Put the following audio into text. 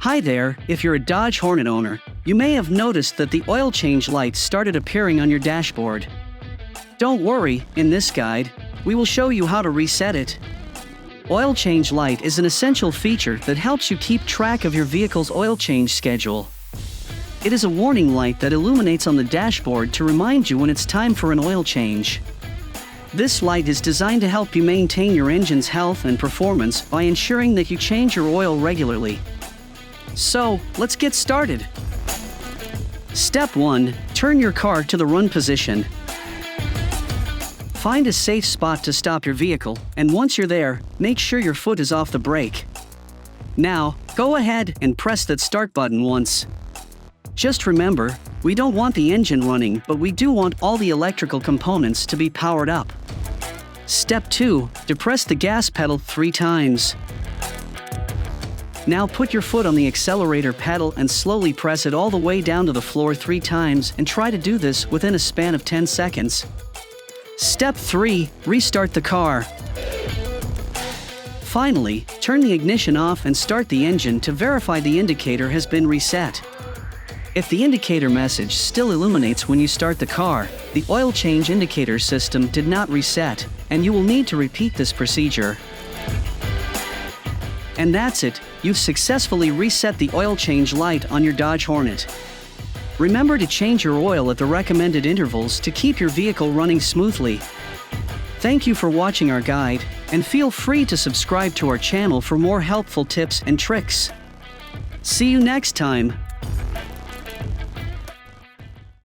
Hi there, if you're a Dodge Hornet owner, you may have noticed that the oil change light started appearing on your dashboard. Don't worry, in this guide, we will show you how to reset it. Oil change light is an essential feature that helps you keep track of your vehicle's oil change schedule. It is a warning light that illuminates on the dashboard to remind you when it's time for an oil change. This light is designed to help you maintain your engine's health and performance by ensuring that you change your oil regularly. So, let's get started. Step 1. Turn your car to the run position. Find a safe spot to stop your vehicle, and once you're there, make sure your foot is off the brake. Now, go ahead and press that start button once. Just remember, we don't want the engine running, but we do want all the electrical components to be powered up. Step 2. Depress the gas pedal 3 times. Now put your foot on the accelerator pedal and slowly press it all the way down to the floor 3 times and try to do this within a span of 10 seconds. Step 3. Restart the car. Finally, turn the ignition off and start the engine to verify the indicator has been reset. If the indicator message still illuminates when you start the car, the oil change indicator system did not reset, and you will need to repeat this procedure. And that's it, you've successfully reset the oil change light on your Dodge Hornet. Remember to change your oil at the recommended intervals to keep your vehicle running smoothly. Thank you for watching our guide, and feel free to subscribe to our channel for more helpful tips and tricks. See you next time.